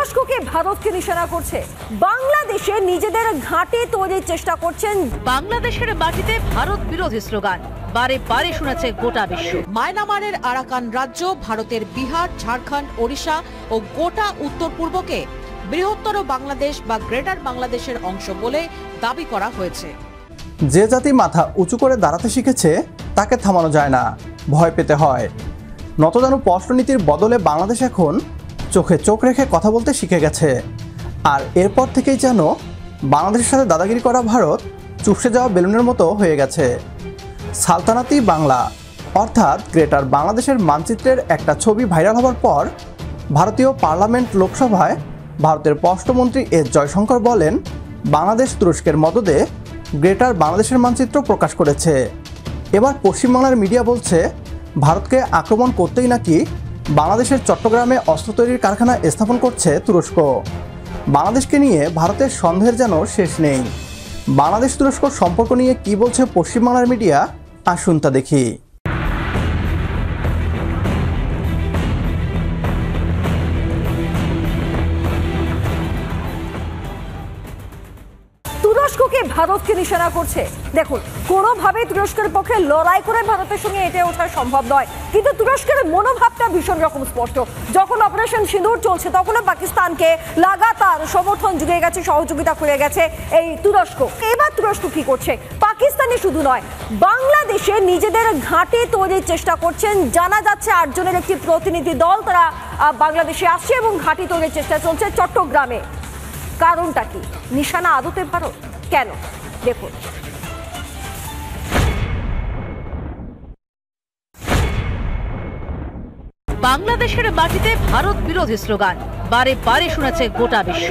তুরস্ককে ভারতকে নিশানা করছে, বাংলাদেশে নিজেদের ঘাঁটি তৈরির চেষ্টা করছেন। বাংলাদেশের মাটিতে ভারত বিরোধী স্লোগান বারে বারে শুনেছে গোটা বিশ্ব। মায়ানমারের আরাকান রাজ্য, ভারতের বিহার, ঝাড়খণ্ড, ওড়িশা ও গোটা উত্তর পূর্বকে বৃহত্তর বাংলাদেশ বা গ্রেটার বাংলাদেশের অংশ বলে দাবি করা হয়েছে। যে জাতি মাথা উঁচু করে দাঁড়াতে শিখেছে তাকে থামানো যায় না, ভয় পেতে হয়। নতজানু পররাষ্ট্রনীতির বদলে বাংলাদেশ এখন চোখে চোখ রেখে কথা বলতে শিখে গেছে। আর এরপর থেকেই যেন বাংলাদেশের সাথে দাদাগিরি করা ভারত চুপসে যাওয়া বেলুনের মতো হয়ে গেছে। সালতানাতি বাংলা অর্থাৎ গ্রেটার বাংলাদেশের মানচিত্রের একটা ছবি ভাইরাল হওয়ার পর ভারতীয় পার্লামেন্ট লোকসভায় ভারতের পররাষ্ট্রমন্ত্রী এস জয়শঙ্কর বলেন, বাংলাদেশ তুরস্কের মদদে গ্রেটার বাংলাদেশের মানচিত্র প্রকাশ করেছে। এবার পশ্চিমবাংলার মিডিয়া বলছে ভারতকে আক্রমণ করতেই নাকি বাংলাদেশের চট্টগ্রামে অস্ত্র তৈরির কারখানা স্থাপন করছে তুরস্ক। বাংলাদেশকে নিয়ে ভারতের সন্দেহের যেন শেষ নেই। বাংলাদেশ তুরস্ক সম্পর্ক নিয়ে কি বলছে পশ্চিমবাংলার মিডিয়া, আসুন তা দেখি। তুরস্ককে ভারতকে নিশানা করছে। দেখুন, কোনোভাবেই তুরস্কের পক্ষে লড়াই করে ভারতের সঙ্গে এটে ওঠা সম্ভব নয়, কিন্তু তুরস্কের মনোভাবটা ভীষণ রকম স্পষ্ট। যখন অপারেশন সিঁদুর চলছে তখনও পাকিস্তানকে লাগাতার সমর্থন জুগিয়ে গেছে, সহযোগিতা করে গেছে এই তুরস্ক। এবার তুরস্ক কি করছে? পাকিস্তানে শুধু নয়, বাংলাদেশে নিজেদের ঘাঁটি তৈরির চেষ্টা করছেন। জানা যাচ্ছে 8 জনের একটি প্রতিনিধি দল তারা বাংলাদেশে আসছে এবং ঘাঁটি তৈরির চেষ্টা চলছে চট্টগ্রামে। কারণটা কি? নিশানা আদতে ভারত কেন? দেখুন, বাংলাদেশের মাটিতে ভারত বিরোধী স্লোগান বারে বারে শুনেছে গোটা বিশ্ব।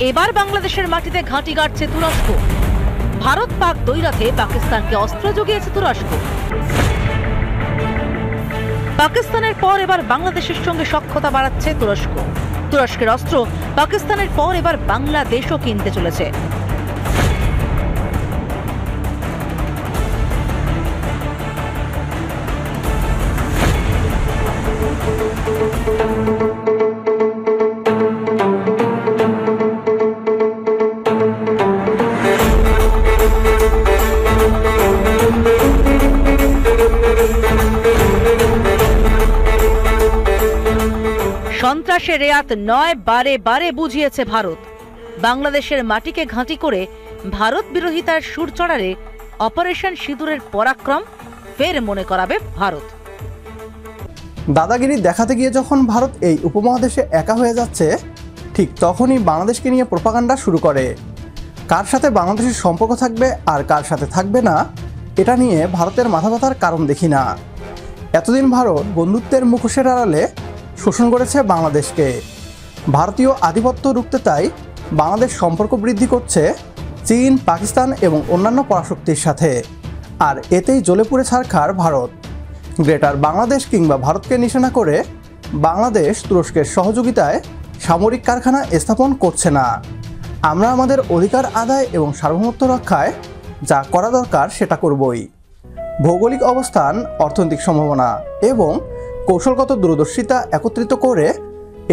এবার বাংলাদেশের মাটিতে ঘাঁটি গাড়ছে তুরস্ক। ভারত পাক দ্বৈরথে পাকিস্তানকে অস্ত্র জুগিয়েছে তুরস্ক। পাকিস্তানের পর এবার বাংলাদেশের সঙ্গে সখ্যতা বাড়াচ্ছে তুরস্ক। তুরস্কের অস্ত্র পাকিস্তানের পর এবার বাংলাদেশও কিনতে চলেছে। সন্ত্রাসের রেয়াত নয়, বারে বারে বুঝিয়েছে ভারত। বাংলাদেশের মাটিকে ঘাঁটি করে ভারত বিরোধিতার সুর চড়ালে অপারেশন সিঁদুরের পরাক্রম ফের মনে করাবে ভারত। দাদাগিরি দেখাতে গিয়ে যখন ভারত এই উপমহাদেশে একা হয়ে যাচ্ছে, ঠিক তখনই বাংলাদেশকে নিয়ে প্রোপাগান্ডা শুরু করে। কার সাথে বাংলাদেশের সম্পর্ক থাকবে আর কার সাথে থাকবে না, এটা নিয়ে ভারতের মাথা ব্যথার কারণ দেখি না। এতদিন ভারত বন্ধুত্বের মুখোশের আড়ালে শোষণ করেছে বাংলাদেশকে। ভারতীয় আধিপত্য রুখতে তাই বাংলাদেশ সম্পর্ক বৃদ্ধি করছে চীন, পাকিস্তান এবং অন্যান্য পরাশক্তির সাথে। আর এতেই জ্বলে পুড়ে ছারখার ভারত। গ্রেটার বাংলাদেশ কিংবা ভারতকে নিশানা করে বাংলাদেশ তুরস্কের সহযোগিতায় সামরিক কারখানা স্থাপন করছে না। আমরা আমাদের অধিকার আদায় এবং সার্বভৌমত্ব রক্ষায় যা করা দরকার সেটা করবই। ভৌগোলিক অবস্থান, অর্থনৈতিক সম্ভাবনা এবং কৌশলগত দূরদর্শিতা একত্রিত করে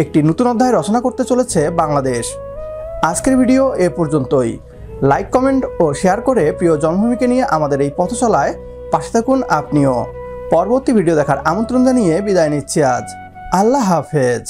একটি নতুন অধ্যায় রচনা করতে চলেছে বাংলাদেশ। আজকের ভিডিও এ পর্যন্তই। লাইক, কমেন্ট ও শেয়ার করে প্রিয় জন্মভূমিকে নিয়ে আমাদের এই পথ চলায় পাশে থাকুন আপনিও। পরবর্তী ভিডিও দেখার আমন্ত্রণ জানিয়ে বিদায় নিচ্ছি আজ। আল্লাহ হাফেজ।